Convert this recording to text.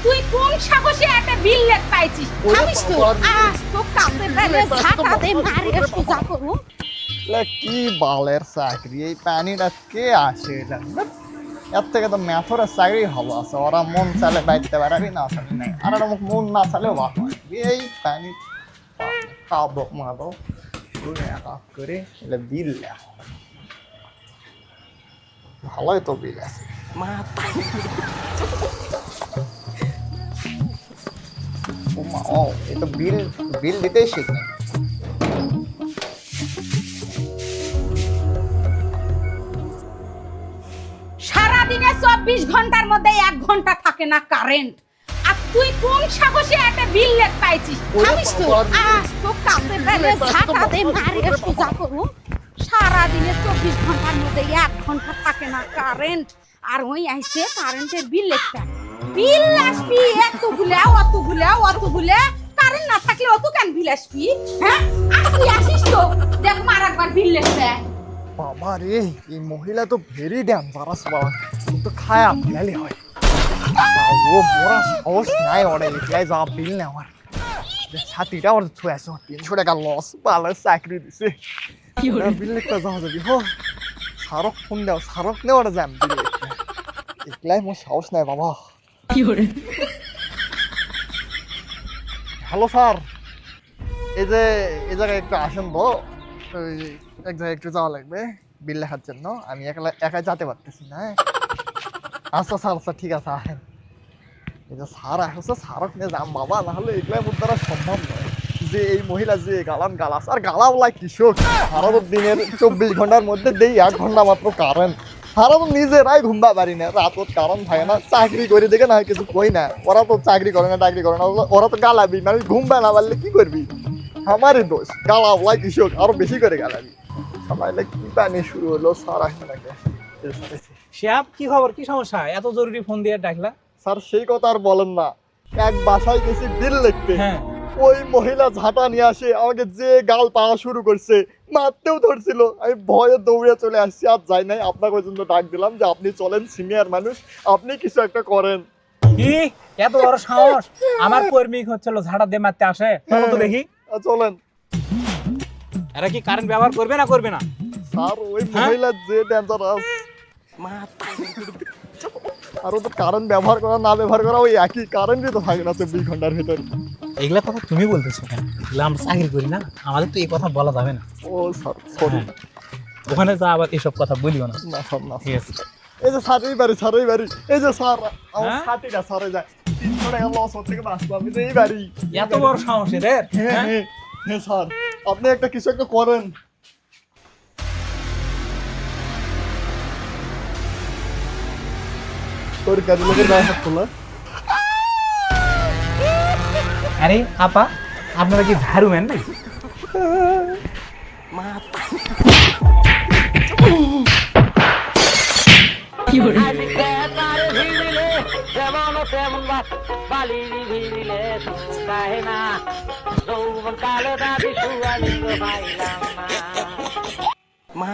তুই কোন সাহসে একটা বিল লেখ পাইছিস ভাবিস তো আজ তো কাছে ফেলে ঝাঁটা দে মারিয়ে সোজা করু কি বালের চাকরি এই পানিটা কে আসে এটা এর থেকে তো ম্যাথরের চাকরি হবো আছে ওরা মন চালে বাইতে পারবি না চালে নাই আর ওরা মন না চালেও ভালো হয় এই পানি খাবো মারো এক করে এটা বিল লেখা ভালোই তো বিল আছে ও এই তো বিল বিল দিতেই শিখে সারাদিনে 24 ঘন্টার মধ্যে 1 ঘন্টা থাকে না কারেন্ট আর তুই কোন সাহসে একটা বিল লেখ পাইছিস ভাবিস তো আজ তো কাছে ফেলে ঝাঁটা দে মারিয়ে সোজা করু সারাদিনে 24 ঘন্টার মধ্যে 1 ঘন্টা থাকে না কারেন্ট আর ওই আইছে কারেন্টের বিল লেখা বিল আসবি অতগুলা কারেন্ট না থাকলে অত কেন বিল আসবি হ্যাঁ আর তুই আসিস তো দেখ মার একবার বিল লেখবে বাবা রে এই মহিলা তো ভেরি ডেঞ্জারাস বাবা তো খায় আপনালি হয় ও বড় সাহস নাই ওরে এটাই যা বিল নেওয়ার ছাতিটা ওর ছুঁয়ে 300 টাকা লস ভালো চাকরি দিছে বিল লিখতে যাওয়া যাবি হো সারক ফোন দাও সারক নেওয়ার যাম বিল লিখতে এগুলাই মোর সাহস নাই বাবা হ্যালো স্যার এই যে এই জায়গায় একটু আসেন তো এক জায়গায় একটু যাওয়া লাগবে বিল লেখার জন্য আমি একাই যেতে পারতেছি না আচ্ছা স্যার আচ্ছা ঠিক আছে আসেন এই যে স্যার আসছে স্যারক নিয়ে যাম বাবা নাহলে এগুলাই মোর দ্বারা সম্ভব নয় যে এই মহিলা যে গালাস আর গালাওয়ালা কৃষক সারা দিনের 24 ঘন্টার মধ্যে দেই 1 ঘন্টা মাত্র কারেন্ট সারা তো নিজেরাই ঘুমবা পারি না রাতত কারণ থাকে না চাকরি করে দেখে না কিছু কই না ওরা তো চাকরি করে না ওরা তো গালাবি মানে ঘুমবা না পারলে কি করবি আমারই দোষ গালাওয়ালা কৃষক আরো বেশি করে গালাবি সবাই কি পানি শুরু হলো স্যার আসবে নাকি শিয়াব কি খবর কি সমস্যা এত জরুরি ফোন দিয়ে ডাকলা স্যার সেই কথা আর বলেন না এক বাসায় গেছি বিল লিখতে হ্যাঁ ওই মহিলা ঝাঁটা নিয়ে আসে আমাকে যে গাল পাওয়া শুরু করছে মারতেও ধরছিল আমি ভয়ে দৌড়ে চলে আসছি আর যাই নাই আপনাকে ওই জন্য ডাক দিলাম যে আপনি চলেন সিনিয়র মানুষ আপনি কিছু একটা করেন কি এত বড় সাহস আমার কর্মী হচ্ছিল ঝাড়া দিয়ে মারতে আসে তো দেখি চলেন এরা কি কারেন্ট ব্যবহার করবে না করবে না স্যার ওই মহিলা যে ডেঞ্জারাস আর তো কারেন্ট ব্যবহার করা না ব্যবহার করা ওই একই কারেন্টই তো থাকে না 24 ঘন্টার ভিতর এগুলা কথা তুমি বলতেছো কেন এগুলো আমরা চাকরি করি না আমাদের তো এই কথা বলা যাবে না ও স্যার সরি ওখানে যা আবার এসব কথা বলিও না না স্যার না ঠিক আছে এই যে স্যার এই বাড়ি এই যে স্যার আমার ছাতিটা স্যারে যায় 300 টাকা লস হচ্ছে কি বাঁচবো আমি যে এই বাড়ি এত বড় সাহস এদের হ্যাঁ স্যার আপনি একটা কিছু একটা করেন তোর কাজে লোকের গায়ে হাত তোলা আরে আপা আপনারা কি ঝাড়ু ম্যান নাকি কি বলে মা